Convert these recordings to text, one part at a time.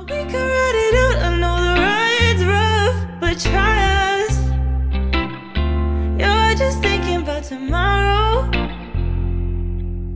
We can ride it out, I know the ride's rough, but try us. You're just thinking about tomorrow.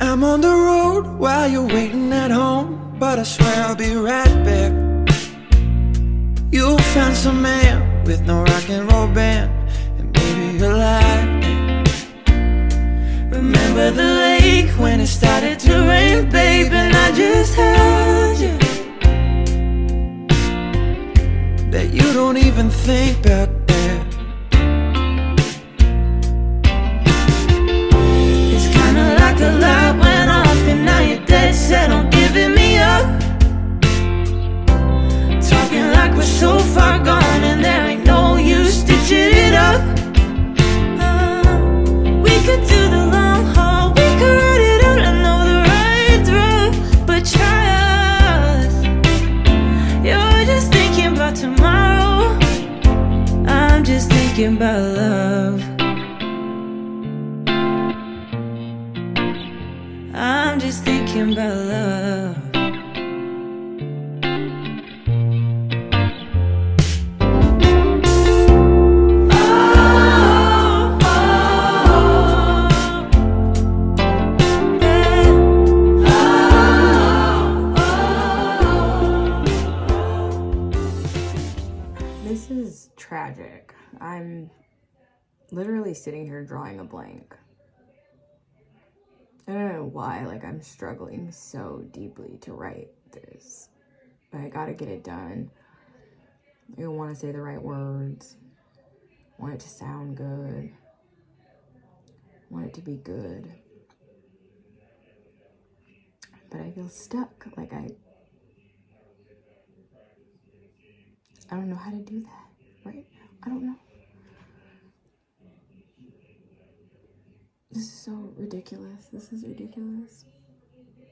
I'm on the road while you're waiting at home, but I swear I'll be right back. You'll find some man with no rock and roll band, and maybe you'll like it. Remember the lake when it started to rain, babe, and I just held you. That you don't even think about that. It's kinda like a light went off and now you're dead set on giving me up. Talking like we're so far gone and there ain't no use stitching it up. We could do the long haul, we could ride it out, I know the ride's rough, but try us. You're just thinking about tomorrow, I'm just thinking about love. I'm just thinking about love. This is tragic. I'm literally sitting here drawing a blank. I don't know why, like, I'm struggling so deeply to write this. But I gotta get it done. I want to say the right words. I want it to sound good. I want it to be good. But I feel stuck. Like, I don't know how to do that right now. I don't know. This is so ridiculous. This is ridiculous.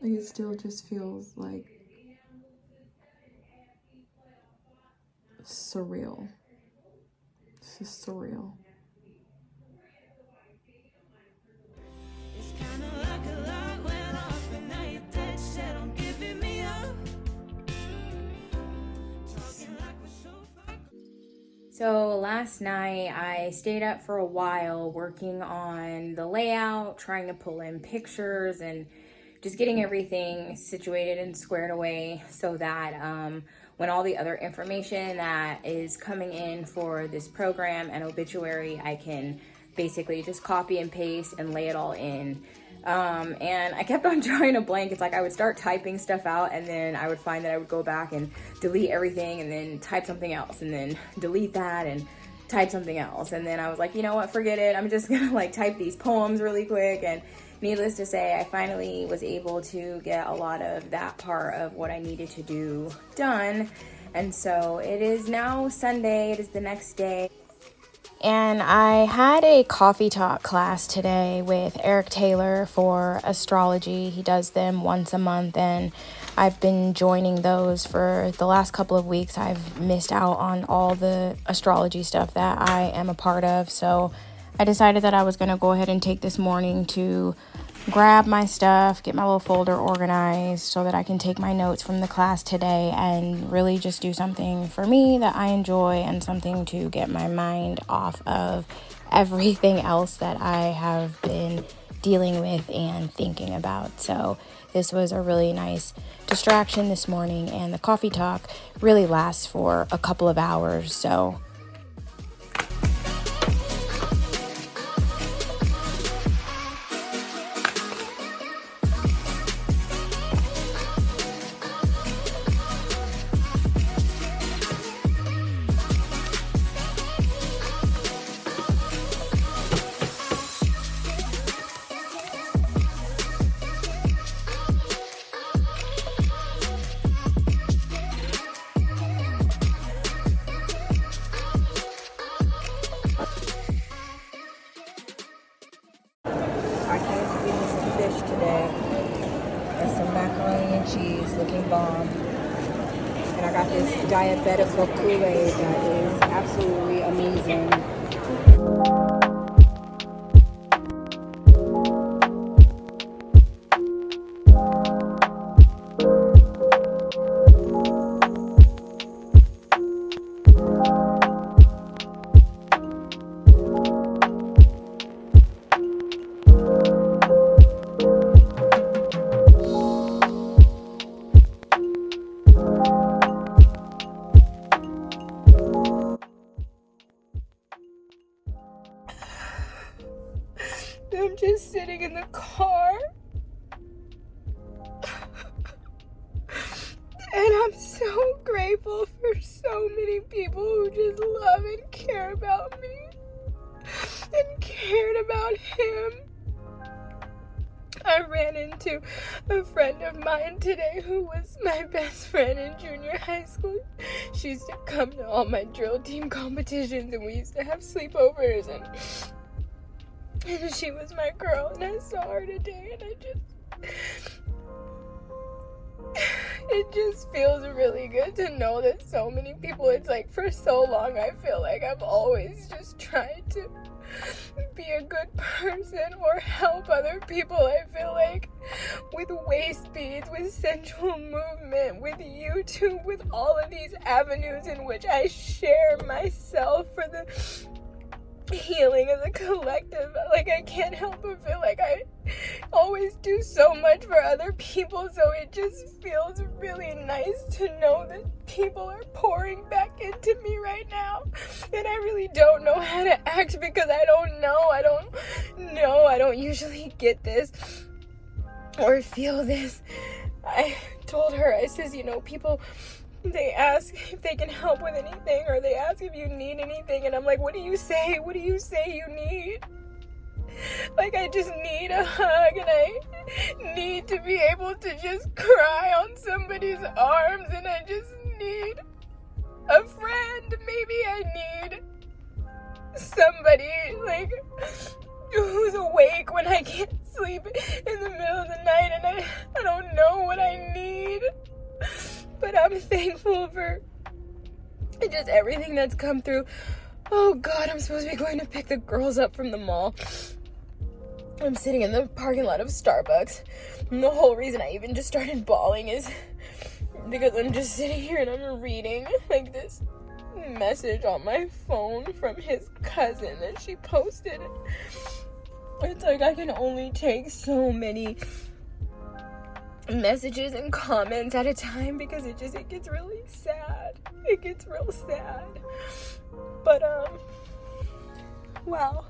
Like, it still just feels like surreal. This is surreal. It's kinda like a light went off and now you're dead set on giving me up. Talking like we're so far. So last night I stayed up for a while working on the layout, trying to pull in pictures and just getting everything situated and squared away so that when all the other information that is coming in for this program and obituary, I can basically just copy and paste and lay it all in. And I kept on drawing a blank. It's like I would start typing stuff out and then I would find that I would go back and delete everything and then type something else and then delete that and type something else. And then I was like, you know what, forget it. I'm just gonna like type these poems really quick. And needless to say, I finally was able to get a lot of that part of what I needed to do done. And so it is now Sunday. It is the next day. And I had a coffee talk class today with Eric Taylor for astrology. He does them once a month, and I've been joining those for the last couple of weeks. I've missed out on all the astrology stuff that I am a part of, so I decided that I was going to go ahead and take this morning to grab my stuff, get my little folder organized so that I can take my notes from the class today and really just do something for me that I enjoy and something to get my mind off of everything else that I have been dealing with and thinking about. So this was a really nice distraction this morning, and the coffee talk really lasts for a couple of hours. So I came to get me some fish today and some macaroni and cheese looking bomb. And I got this diabetical Kool-Aid that is absolutely amazing. grateful for so many people who just love and care about me and cared about him. I ran into a friend of mine today who was my best friend in junior high school. She used to come to all my drill team competitions, and we used to have sleepovers, and she was my girl, and I saw her today, and it just feels really good to know that so many people, it's like for so long I feel like I've always just tried to be a good person or help other people. I feel like with waist beads, with sensual movement, with YouTube, with all of these avenues in which I share myself for the healing as a collective, like I can't help but feel like I always do so much for other people, so it just feels really nice to know that people are pouring back into me right now, and I really don't know how to act because I don't know, I don't usually get this or feel this. I told her, I says, you know, people, they ask if they can help with anything, or they ask if you need anything, and I'm like, what do you say? What do you say you need? Like, I just need a hug, and I need to be able to just cry on somebody's arms, and I just need a friend. Maybe I need somebody, like, who's awake when I can't sleep in the middle of the night, and I don't know what I need. But I'm thankful for just everything that's come through. Oh God, I'm supposed to be going to pick the girls up from the mall. I'm sitting in the parking lot of Starbucks. And the whole reason I even just started bawling is because I'm just sitting here and I'm reading like this message on my phone from his cousin that she posted. It's like I can only take so many messages and comments at a time because it gets really sad. It gets real sad. But wow.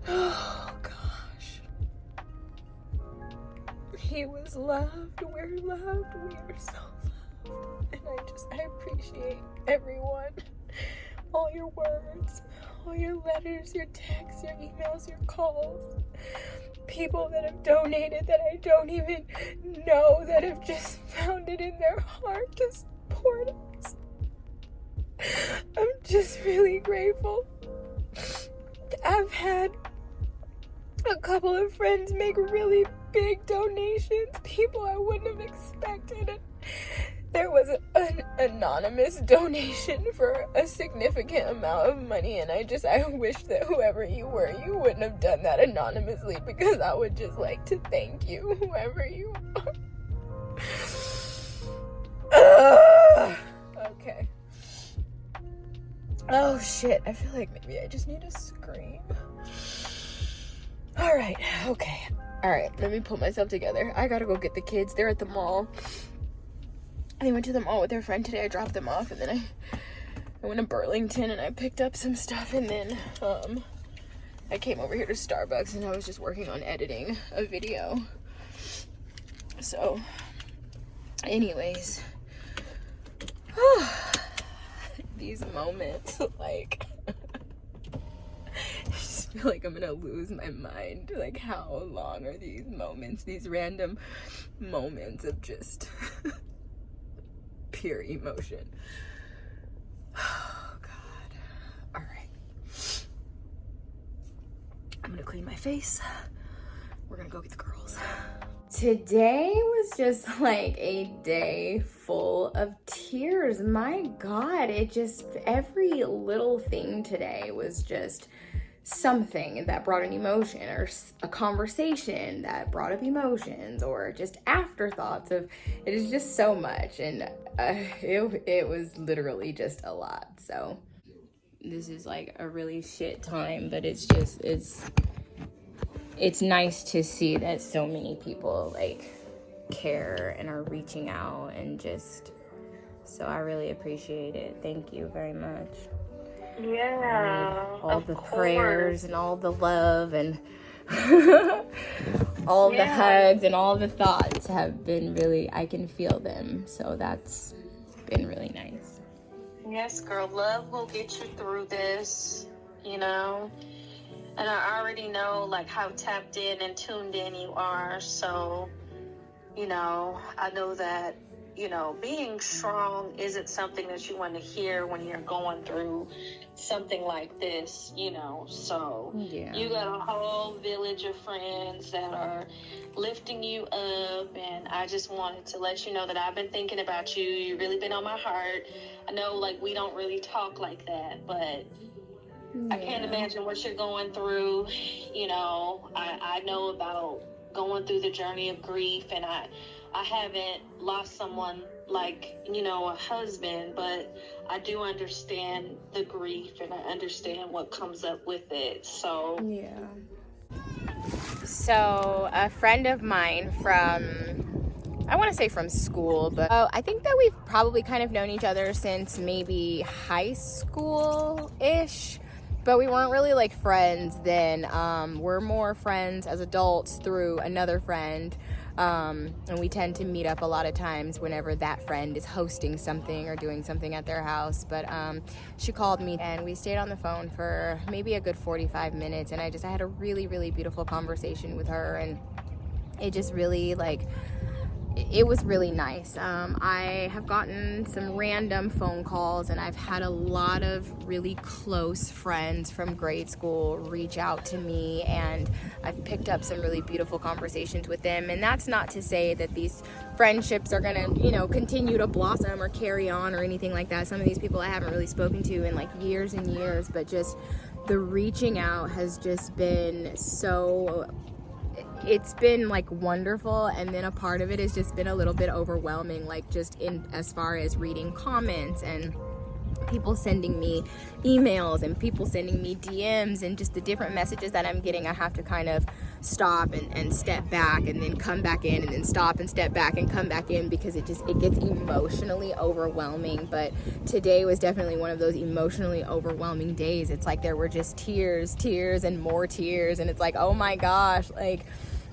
Oh gosh. He was loved. We're loved. We are so loved. And I appreciate everyone. All your words, all your letters, your texts, your emails, your calls. People that have donated that I don't even know, that have just found it in their heart to support us. I'm just really grateful. I've had a couple of friends make really big donations, people I wouldn't have expected. There was an anonymous donation for a significant amount of money, and I wish that whoever you were, you wouldn't have done that anonymously, because I would just like to thank you, whoever you are. Okay. Oh shit, I feel like maybe I just need to scream. Alright, okay. Alright, let me pull myself together. I gotta go get the kids. They're at the mall. They went to the mall with their friend today. I dropped them off, and then I went to Burlington and I picked up some stuff, and then I came over here to Starbucks and I was just working on editing a video. So anyways, these moments, like I just feel like I'm gonna lose my mind. Like, how long are these moments, these random moments of just pure emotion? Oh God. All right, I'm gonna clean my face. We're gonna go get the girls. Today was just like a day full of tears. My God, every little thing today was just something that brought an emotion, or a conversation that brought up emotions, or just afterthoughts of, it is just so much, and it was literally just a lot. So this is like a really shit time, but it's nice to see that so many people like care and are reaching out, and just, so I really appreciate it. Thank you very much. Yeah, all the prayers and all the love and all the hugs and all the thoughts have been really, I can feel them. So that's been really nice. Yes, girl, love will get you through this, you know. And I already know, like, how tapped in and tuned in you are. So, you know, I know that, you know, being strong isn't something that you want to hear when you're going through something like this, you know. So you got a whole village of friends that are lifting you up, and I just wanted to let you know that I've been thinking about you. You've really been on my heart. I know, like, we don't really talk like that, but I can't imagine what you're going through. You know, I know about going through the journey of grief, and I haven't lost someone like, you know, a husband, but I do understand the grief, and I understand what comes up with it. So So a friend of mine from, I want to say from school, but I think that we've probably kind of known each other since maybe high school-ish, but we weren't really like friends then. We're more friends as adults through another friend, and we tend to meet up a lot of times whenever that friend is hosting something or doing something at their house. But she called me and we stayed on the phone for maybe a good 45 minutes, and I had a really, really beautiful conversation with her, and it just really, like, it was really nice. I have gotten some random phone calls, and I've had a lot of really close friends from grade school reach out to me, and I've picked up some really beautiful conversations with them. And that's not to say that these friendships are gonna, you know, continue to blossom or carry on or anything like that. Some of these people I haven't really spoken to in like years and years, but just the reaching out has just been so, it's been like wonderful. And then a part of it has just been a little bit overwhelming, like just in as far as reading comments and people sending me emails and people sending me DMs and just the different messages that I'm getting. I have to kind of stop and step back and then come back in, and then stop and step back and come back in, because it gets emotionally overwhelming. But today was definitely one of those emotionally overwhelming days. It's like there were just tears and more tears, and it's like, oh my gosh, like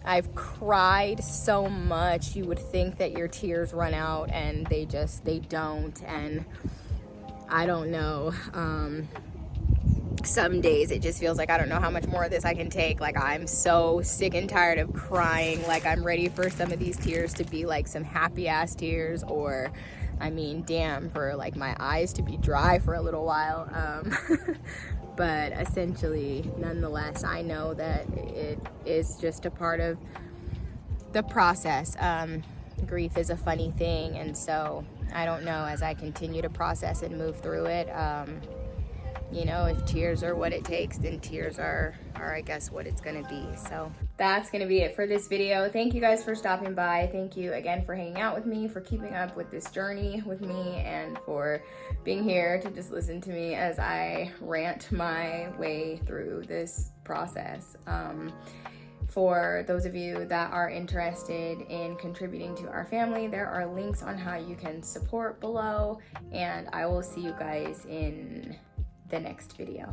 I've cried so much. You would think that your tears run out, and they don't. And I don't know, some days it just feels like I don't know how much more of this I can take. Like, I'm so sick and tired of crying. Like, I'm ready for some of these tears to be like some happy ass tears, or I mean, damn, for like my eyes to be dry for a little while. But essentially, nonetheless, I know that it is just a part of the process. Grief is a funny thing, and so I don't know, as I continue to process and move through it, you know, if tears are what it takes, then tears are I guess what it's gonna be. So that's gonna be it for this video. Thank you guys for stopping by. Thank you again for hanging out with me, for keeping up with this journey with me, and for being here to just listen to me as I rant my way through this process. For those of you that are interested in contributing to our family, there are links on how you can support below, and I will see you guys in the next video.